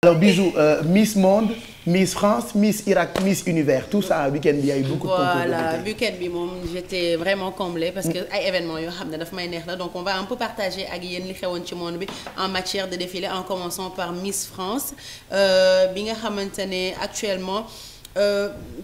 Alors bisous, Miss Monde, Miss France, Miss Irak, Miss Univers, tout ça week-end bi y a eu beaucoup de concours. Voilà, week-end bi moom j'étais vraiment comblée parce que ay événements yoo xam ne daf may neex la donc on va un peu partager ak yéen li xewoon ci monde bi en matière de défilé en commençant par Miss France bi nga xamante ne actuellement.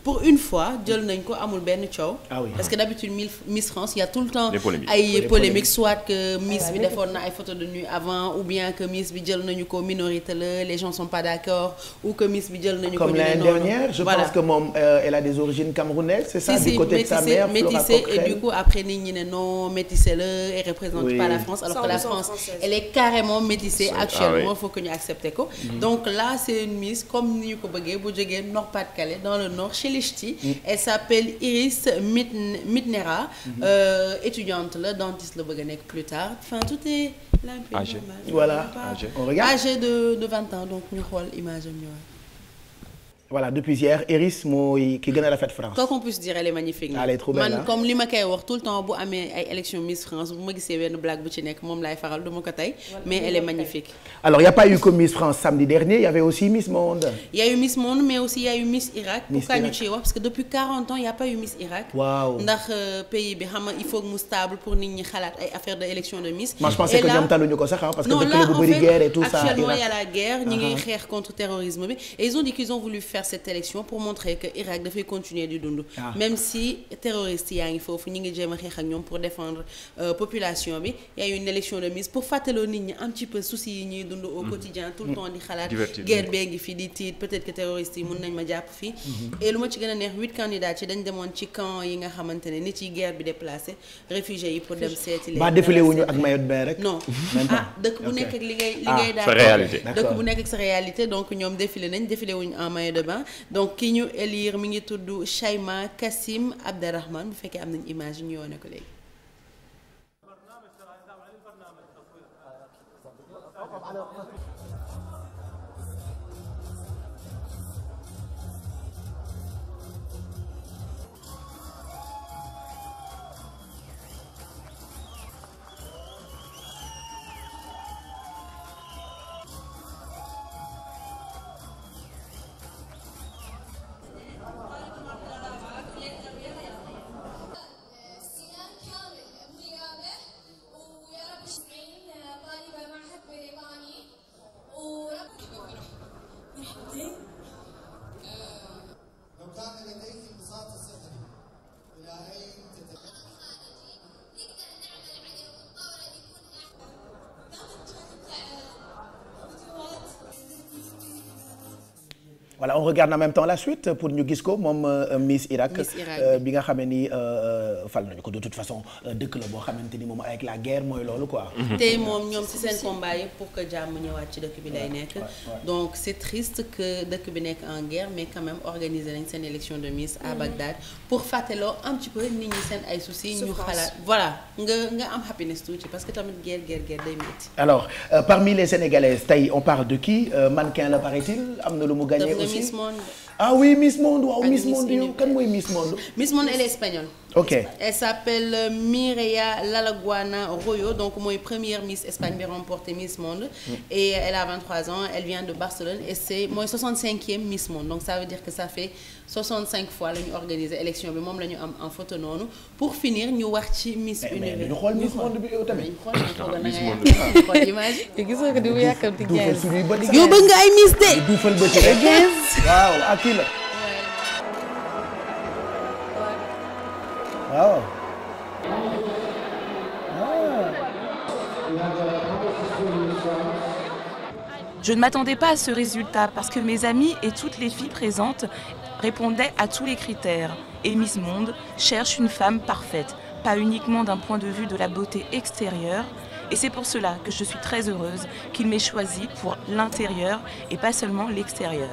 Pour une fois jël nañ ko amul benn coow. Ah oui. Parce que d'habitude Miss France il y a tout le temps ay polémiques soit que Miss bi defoon na ay photos de nuit avant ou bien que Miss bi jël nañu ko minorité la les gens sont pas d'accord ou que Miss bi jël nañu ko. Comme l'année dernière je pense que moom elle a des origines camerounaises c'est ça du côté de sa mère métissé et du coup après nit ñi ne non métissé la et représente pas la France alors que la France elle est carrément métissée actuellement faut que ñu accepter ko. Donc là c'est une Miss comme ni ñu ko bëggee bu jógee Nord-Pas-de-Calais dans le nord chez les Ch'tis. Elle s'appelle Iris Mitnera. Étudiante la dentiste la bëgg a nekk plus tard enfin tout est âgé voilà on regarde âgé de 20 ans donc ñu xool image am ñëwaat. Voilà depuis hier Iris mooy ki gën a rafet France. quoi qu'on puisse dire elle est magnifique. Elle est trop belle man comme li ma koy wax tout le temps bu amee ay élection Miss France bu ma gisee benn blague bu ci nekk moom laay faral du ma ko tey mais elle est magnifique. Alors il y a pas eu que Miss France samedi dernier il y avait aussi Miss Monde. Il y a eu Miss Monde mais aussi il y a eu Miss Irak. Pourquoi ñu ciy wax parce que depuis 40 ans il y a pas eu Miss Irak. waaw ndax pays bi xam nga il faut que mu stable pour nit ñi xalaat ay affaire de élection de Miss. moi je pensais que ñoom taluñu ko sax parce que dëkk la bu bëri guerre et tout ça. Actuellement il y a la guerre ñi ngi xeex contre terrorisme bi et ils ont dit qu'ils ont voulu faire cette élection pour montrer que Irak dafay continuer di dund. Même si terroristes yaa ngi foofu ñi ngi jéem a xeex ak ñoom pour défendre population bi il y a eu une élection de Miss pour fàttaloo nit ñi un petit peu soucis yi ñuy dund au quotidien tout le temps di xalaat guerre bee ngi fi di tiit peut-être que terroristes yi mun nañ ma jàpp fii et lu ma ci gën a neex 8 candidats ci dañ demoon ci camp yi nga xamante ne nit yi guerre bi déplacé réfugiés yi pour dem seeti leen. ba défilé wuñu ak maillot de bain rek. non dëkk bu nekk ak li ngay sa réalité dëkk bu nekk ak sa réalité donc ñoom défilé wuñu en maillot de bain donc ki ñu élire mi ngi tudd Chayma Kassim Abderrahman bu fekkee am nañ image ñu yoone ko léegi. Voilà on regarde en même temps la suite pour ñu gis ko moom Miss Irak bi nga xamee ni fal nañu ko de toute façon dëkk la boo xamante ni moom avec la guerre mooy loolu quoi. tey moom ñoom ci seen combat yëpp pour que jàmm ñëwaat ci dëkk bi lay nekk. Donc c'est triste que dëkk bi nekk en guerre mais quand même organiser nañ seen élection de Miss à Bagdad pour fàttaloo un petit peu nit ñi seen ay soucis ñu xalaat voilà nga am happiness tuuti parce que tamit guerre day métti. Alors parmi les Sénégalaises tey on parle de qui mannequin la paraît-il am na lu mu gagné aussi. Miss Monde. Ah oui Miss Monde waaw Miss Monde yow kan mooy Miss Monde. Miss Monde elle est espagnole. Ok. Elle s'appelle Mireia Lalaguana Royo donc mooy première Miss Espagne bi remporté Miss Monde. Et elle a 23 ans elle vient de Barcelone et c'est mooy 65e Miss Monde donc ça veut dire que ça fait 65 fois la ñu organiser élection bi moom la ñu am en photo noonu pour finir ñu wax ci Miss Univers. mais ñu xool Miss Monde bi yow tamit. Miss Monde xool image yi. gis nga di yàkkamti yow bëgg nga ay Miss de. duufal ba ci rek. waaw ak kii la. waaw. Je ne m'attendais pas à ce résultat parce que mes amies et toutes les filles présentes répondaient à tous les critères. Et Miss Monde cherche une femme parfaite, pas uniquement d'un point de vue de la beauté extérieure. Et c'est pour cela que je suis très heureuse qu'il m'ait choisie pour l'intérieur et pas seulement l'extérieur.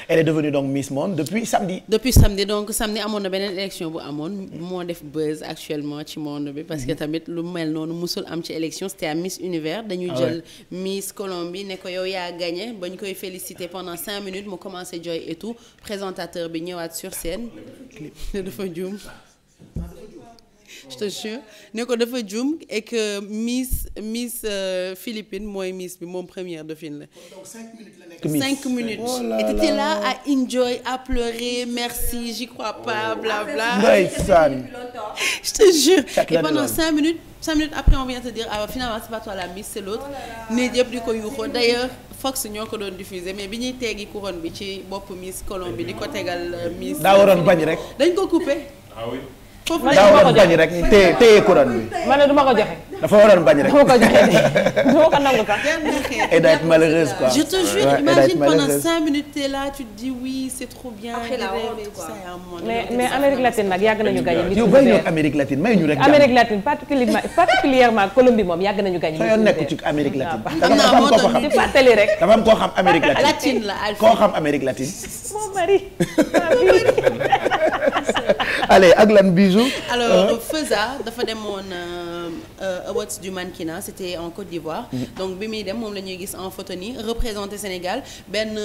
Elle est devenue donc Miss Monde depuis samedi. Depuis samedi donc samedi amoon na beneen élection bu amoon moo def buzz actuellement ci monde bi parce que tamit lu mel noonu musul am ci élection c'était à Miss Univers dañu jël Miss Colombie ne ko yow yaa gagné ba ñu koy féliciter pendant 5 minutes mu commencé joy et tout présentateur bi ñëwaat sur scène dafa juum je te jure ne ko dafa juum et que Miss Philippines mooy Miss bi moom première dauphine la. donc 5 minutes la nekk. 5 minutes. Et t'étais là à enjoy, à pleurer, merci, j'y crois pas, blabla. Ndeysaan. Je te jure. Et pendant 5 minutes après on vient te dire finalement c'est pas toi la Miss, c'est l'autre. nit yëpp di ko yuuxoo d'ailleurs Fox ñoo ko doon diffuser mais bi ñuy teggi couronne bi ci bopp Miss Colombie di ko tegal Miss. daa waroon bañ rek. dañ ko coupé. Ah oui. foofu daa waroon bañ rek téye couronne bi. man ne du ma ko joxe. dafa waroon bañ rek. du ma ko joxe du ma ko nangu sax. et d'être malheureuse quoi. Je te jure, imagine pendant 5 minutes t'es là, tu te dis oui c'est trop bien. Après la honte quoi. mais Amérique latine nag yàgg nañu gagné. yow bay ñëw Amérique latine may ñu rek. Amérique latine particulièrement Colombie moom yàgg nañu gagné. soo yoon nekk ci Amérique latine. dafa am koo xam di fàttali rek. dafa am koo xam Amérique latine. latine la Alpha. koo xam Amérique latine. mon mari. allez ak lan Bijou. alors Feuza dafa demoon awards du mannequinat c'était en Côte d'Ivoire. donc bi muy dem moom la ñuy gis en photo nii représenté Sénégal benn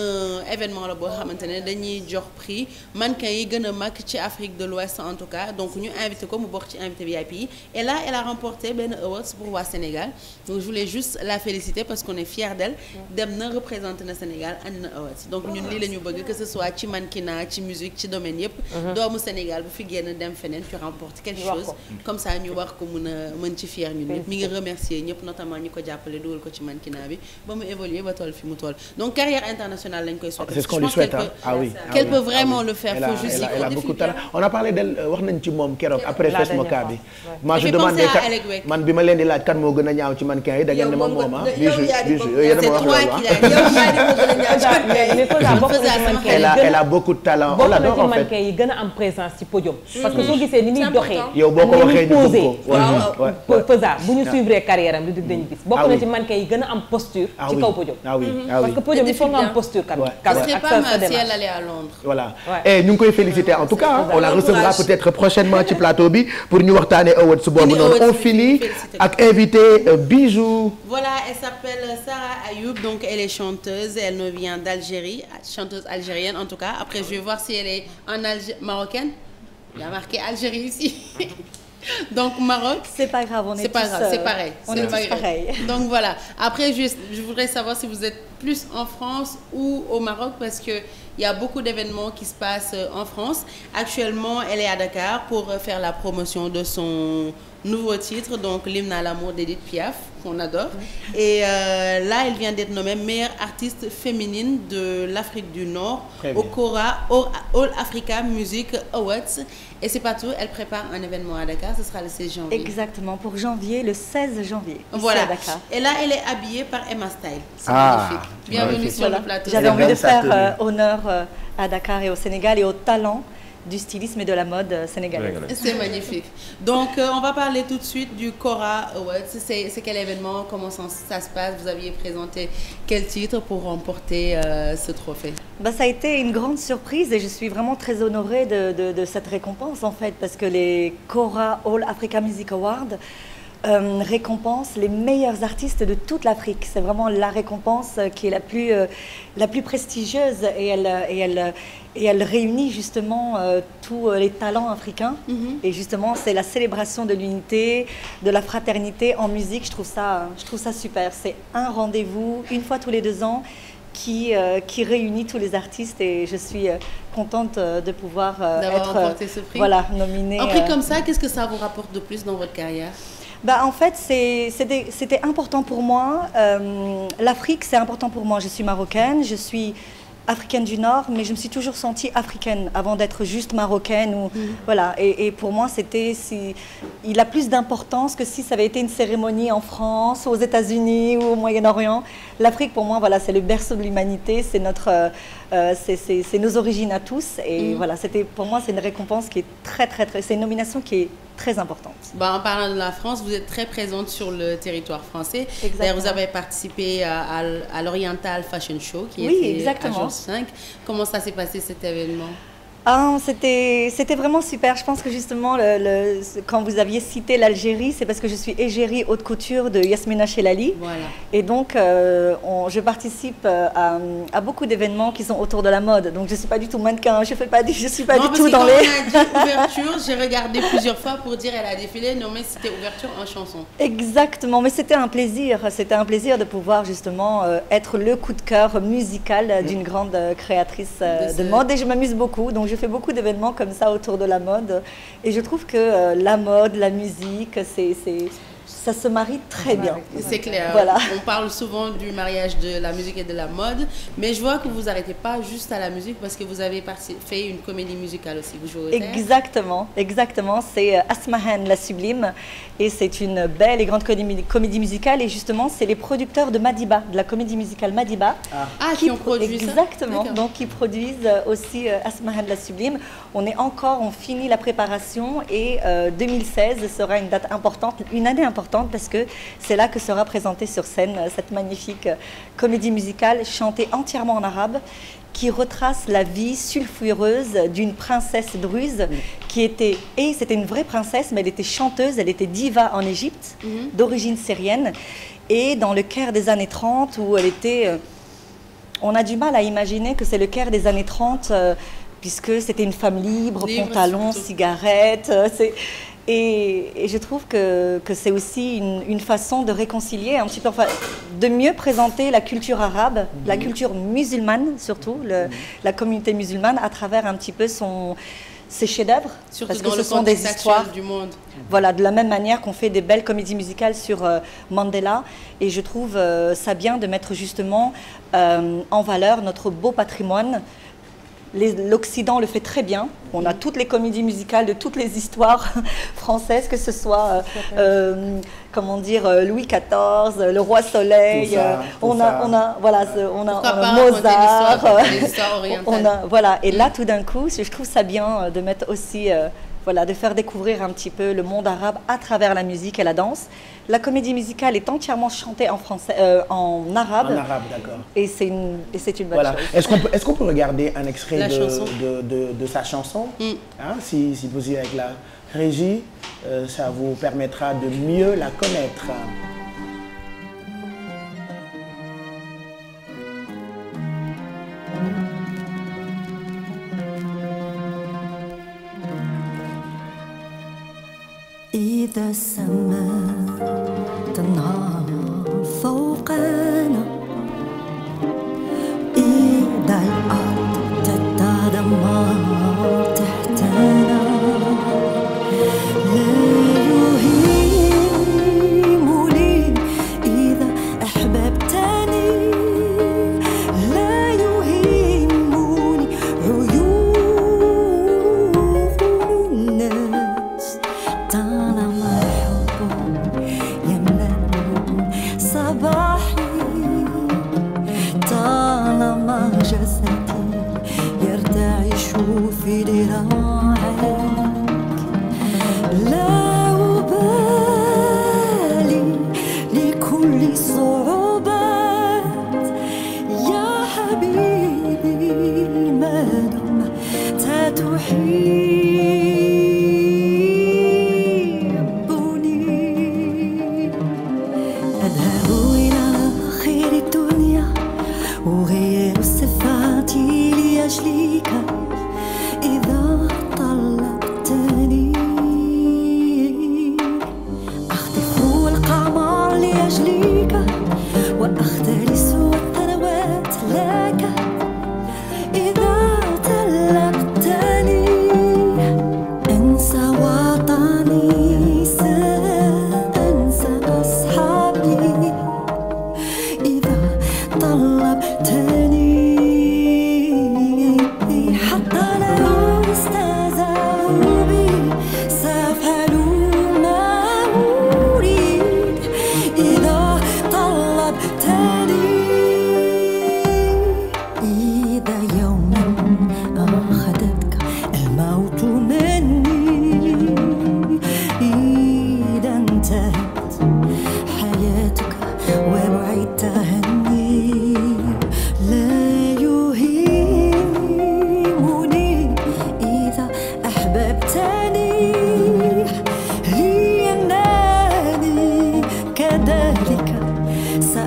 événement la boo xamante ne dañuy jox prix mannequin yi gën a mag ci Afrique de l'Ouest en tout cas donc ñu invité ko mu bokk ci invité VIP yi et là elle a remporté benn awards pour waa Sénégal donc je voulais juste la féliciter parce qu'on est fiers d'elle dem na représenté na Sénégal andi na awards donc ñun lii la ñu bëgg que ce soit ci mannequinat ci musique ci domaine yëpp. doomu Sénégal bu fi génn dem feneen tu remportes quelque chose comme ça ñu war ko mën ci fier ñun ñëpp mi ngi remercier ñëpp notamment ñi ko jàppale dugal ko ci mannequinat bi ba mu évoluer ba toll fi mu toll donc carrière internationale lañ koy souhaiter. c'est ce qu'on lui souhaite qu'elle peut vraiment le faire faut juste elle a beaucoup de talent on a parlé d'elle wax nañ ci moom keroog après Fesmoca bi moi je demande man bi ma leen di laaj kan moo gën a ñaaw ci mannequin yi da ngeen ne ma moom Bijou yéen a ma wax loolu elle a beaucoup de talent on l'adore en fait mannequin yi gën a am présence ci podium parce que soo gisee ni muy doxee yow boo ko waxee ñu bëgg ko Feuza bu ñu suivre carrière am di dañu gis bokk na ci mannequin yi gën a am posture ci kaw podium parce que podium il faut nga am posture quand même ce serait pas mal si elle allait à Londres voilà et ñu ngi koy féliciter en tout cas on la recevra peut-être prochainement ci plateau bi pour ñu waxtaanee awards boobu noonu on finit ak invité Bijou. voilà elle s'appelle Sarah Ayoub donc elle est chanteuse elle nous vient d'Algérie chanteuse algérienne en tout cas après je vais voir si elle est en marocaine il y a marqué Algérie ici donc Maroc c'est pas grave on est c'est pareil on est tous pareil donc voilà après je voudrais savoir si vous êtes plus en France ou au Maroc parce que il y a beaucoup d'événements qui se passent en France actuellement elle est à Dakar pour faire la promotion de son nouveau titre donc l'hymne à l'amour d'Edith Piaf qu'on adore et là elle vient d'être nommée meilleure artiste féminine de l'Afrique du Nord au Cora All Africa Music Awards et c'est pas tout elle prépare un événement à Dakar ce sera le 16 janvier exactement pour janvier le 16 janvier voilà à Dakar. Et là elle est habillée par Emma Style c'est magnifique bienvenue sur le plateau j'avais envie de faire honneur à Dakar et au Sénégal et au talent du stylisme et de la mode sénégalaise. C'est magnifique. Donc on va parler tout de suite du Cora Awards. C'est quel événement? Comment ça se passe? Vous aviez présenté quel titre pour remporter ce trophée? Ça a été une grande surprise et je suis vraiment très honorée de cette récompense en fait parce que les Cora All Africa Music Awards récompense les meilleurs artistes de toute l'Afrique. C'est vraiment la récompense qui est la plus prestigieuse et elle réunit justement tous les talents africains. Et justement, c'est la célébration de l'unité, de la fraternité en musique. Je trouve ça super. C'est un rendez-vous une fois tous les 2 ans qui réunit tous les artistes et je suis contente de pouvoir remporté ce prix. Voilà, nominée. Un prix comme ça, qu'est-ce que ça vous rapporte de plus dans votre carrière? En fait, c'était important pour moi. L'Afrique, c'est important pour moi. Je suis marocaine, je suis africaine du Nord, mais je me suis toujours sentie africaine avant d'être juste marocaine. Voilà. Et pour moi, il a plus d'importance que si ça avait été une cérémonie en France, aux États-Unis ou au Moyen-Orient. L'Afrique, pour moi, voilà, c'est le berceau de l'humanité, c'est nos origines à tous. Et voilà, pour moi, c'est une récompense qui est c'est une nomination qui est très importante. En parlant de la France, vous êtes très présente sur le territoire français. Exactement. D'ailleurs, vous avez participé à l'Oriental Fashion Show qui oui, était exactement. à Jour 5. Comment ça s'est passé cet événement? C'était vraiment super. Je pense que justement, quand vous aviez cité l'Algérie, c'est parce que je suis égérie haute couture de Yasmina Chelali. Voilà. Et donc, je participe à beaucoup d'événements qui sont autour de la mode. Donc, je ne suis pas du tout mannequin. Je ne suis pas du tout dans les... on a dit ouverture, j'ai regardé plusieurs fois pour dire elle a défilé. Non, mais c'était ouverture en chanson. Exactement. Mais c'était un plaisir. C'était un plaisir de pouvoir justement être le coup de cœur musical d'une grande créatrice de mode. Et je m'amuse beaucoup. Donc, je fais beaucoup d'événements comme ça autour de la mode et je trouve que la mode, la musique, ça se marie très bien. C'est clair. Voilà. On parle souvent du mariage de la musique et de la mode, mais je vois que vous n'arrêtez pas juste à la musique parce que vous avez fait une comédie musicale aussi. Vous jouez au théâtre. Exactement, exactement. C'est Asmahan la Sublime et c'est une belle et grande comédie musicale et justement c'est les producteurs de Madiba, de la comédie musicale Madiba, qui ont produit ça. Exactement. Donc qui produisent aussi Asmahan la Sublime. On finit la préparation et 2016 sera une date importante, une année importante parce que c'est là que sera présentée sur scène cette magnifique comédie musicale chantée entièrement en arabe qui retrace la vie sulfureuse d'une princesse druze c'était une vraie princesse, mais elle était chanteuse, elle était diva en Égypte, d'origine syrienne, et dans le Caire des années 30 où elle était... on a du mal à imaginer que c'est le Caire des années 30 puisque c'était une femme libre pantalon, cigarette... Et je trouve que c'est aussi une façon de réconcilier un petit peu, enfin, de mieux présenter la culture arabe, la culture musulmane surtout, la communauté musulmane à travers un petit peu ses chefs-d'œuvre. Parce que ce sont des histoires du monde. Voilà, de la même manière qu'on fait des belles comédies musicales sur Mandela. Et je trouve ça bien de mettre justement en valeur notre beau patrimoine. L'Occident le fait très bien. On a toutes les comédies musicales de toutes les histoires françaises, que ce soit comment dire, Louis XIV, le Roi Soleil. On a Mozart. Voilà. Et là, tout d'un coup, je trouve ça bien de mettre aussi, de faire découvrir un petit peu le monde arabe à travers la musique et la danse. La comédie musicale est entièrement chantée en français, en arabe. En arabe, d'accord. Et c'est une bonne chose. Est-ce qu'on peut regarder un extrait de sa chanson si possible avec la régie, ça vous permettra de mieux la connaître. إذا السماء تنهار فوقنا إذا الأرض تتدمر تحتنا لا يهمني إذا أحببتني لا يهمني عيون الناس طالما الحب يملأ صباحي طالما جسدي يرتعش في ذراعك لا أبالي لكل الصعوبات يا حبيبي ما دمت تحبني أذهب إلى خير الدنيا أغير الصفات لأجلك إذا طلقتني أخطف القمر لأجلك وأختلس الثروات لك إذا طلقتني أنسى وطني سأنسى أصحابي إذا طلبتني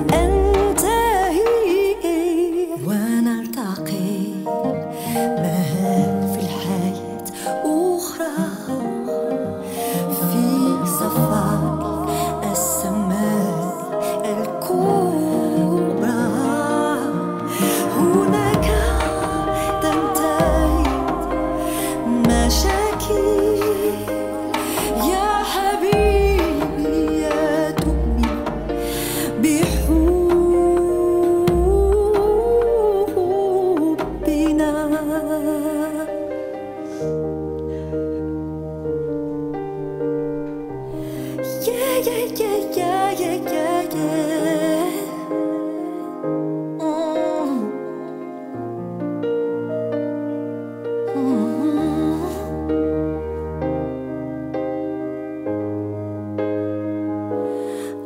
سأنتهي ونلتقي مهام في الحياة أخرى في صفاء السماء الكبرى هناك تنتهي مشاكل يا حبيبي يا تؤمن بحبنا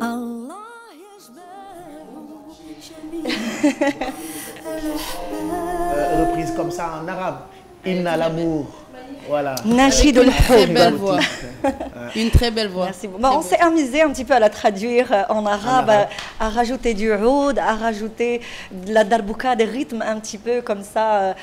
الله يجمع reprise comme ça en arabe. Hymne à l'amour. Voilà. Nashid Très belle al-Hub. voix. Une très belle voix. Merci beaucoup. On s'est amusé un petit peu à la traduire en arabe, à rajouter du oud, à rajouter de la darbouka, des rythmes un petit peu comme ça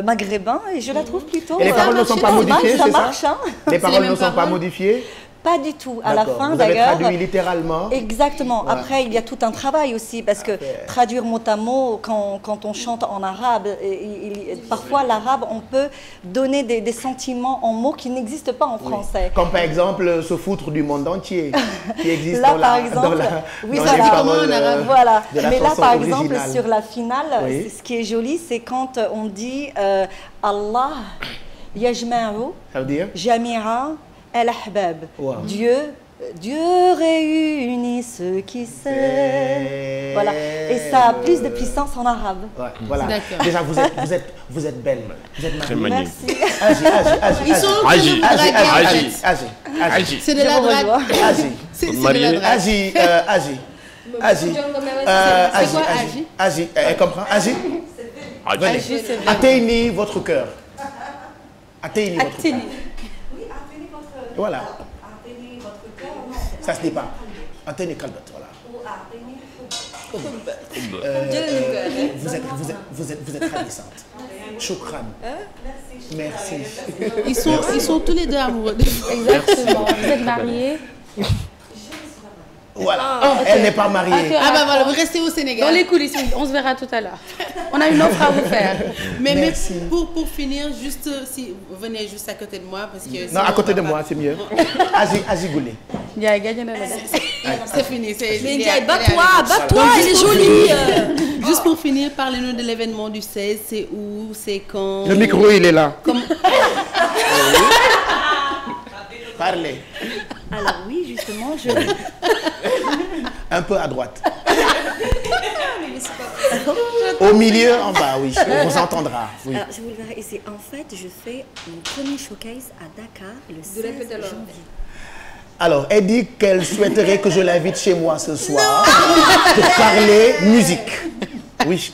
maghrébins, et je la trouve plutôt. Et les paroles ne sont pas modifiées, ça c'est marche, ça? hein? Les paroles ne sont pas modifiées? Pas du tout. À la fin, vous avez d'ailleurs. traduit littéralement. Exactement. Ouais. Après, il y a tout un travail aussi, parce que traduire mot à mot, quand on chante en arabe, parfois l'arabe, on peut donner des sentiments en mots qui n'existent pas en français. Comme par exemple se foutre du monde entier, qui existe là, dans par la, exemple, dans la, oui, dans ça les va. paroles Voilà. de la Mais là, chanson par originale. exemple, sur la finale, Oui. ce qui est joli, c'est quand on dit Allah yajma'u Ça veut dire jami'a al-ahbab. Wow. Dieu réunit ceux qui s'aiment. Voilà. Et ça a plus de puissance en arabe. Ouais, voilà. D'accord. Déjà, vous êtes belle. Vous êtes Très magnifique. magnifique. Merci. Ils sont en train de vous draguer, en fait. Agi. C'est de la drague. C'est de la drague. Agi. C'est quoi Agi? Agi. Elle comprend. Agi. Venez. Atteignez votre cœur. Atteignez votre cœur. Voilà. Ça se dit pas. Atteignez Kalbat, voilà. Vous êtes ravissante. Choukran. Merci. Ils sont tous les deux amoureux. Exactement. Vous êtes mariés? Voilà. Elle n'est pas mariée. Ah bah voilà, vous restez au Sénégal. Dans les coulisses, on se verra tout à l'heure. On a une offre à vous faire. Mais pour finir, juste si vous venez juste à côté de moi parce que Non, à côté de moi, c'est mieux. Agi Goulé. Ndiaye gagné na la. C'est fini. Mais Ndiaye, bats-toi, elle est jolie. Juste pour finir, parlez-nous de l'événement du 16. C'est où? C'est quand? Le micro, il est là. Parlez. Alors oui, justement, Un peu à droite. Au milieu, en bas, oui. On vous entendra. Oui. Alors, je vous le verrai ici. En fait, je fais mon premier showcase à Dakar le 16 janvier. Alors, elle dit qu'elle souhaiterait que je l'invite chez moi ce soir pour parler musique. Oui.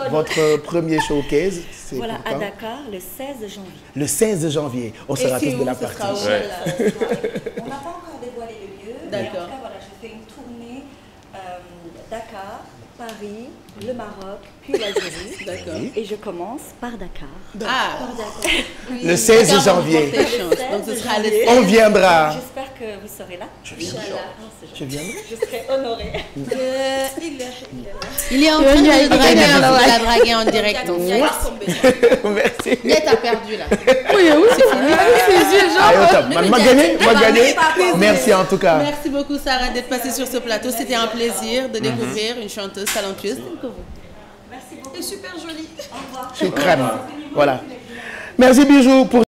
Votre premier showcase, c'est voilà, à quand? Dakar le 16 janvier. Le 16 janvier. On sera tous de la partie. On n'a pas encore dévoilé le lieu. D'accord. Après, voilà, je fais une tournée Dakar, Paris, le Maroc, puis l'Algérie. D'accord. Et je commence par Dakar. Ah, Le 16 janvier. Donc ce sera le 16. On viendra. J'espère que vous serez là. Je viendrai. Je serai honorée. Il est en train de la draguer en direct. Merci. Mais t'as perdu là. Oui, c'est fini. Allez, au top. M'a gagné. Merci en tout cas. Merci beaucoup Sarah d'être passée sur ce plateau. C'était un plaisir de découvrir une chanteuse talentueuse telle que vous. Merci beaucoup. Et super jolie. Au revoir. Choukran. Voilà. Merci Bijou pour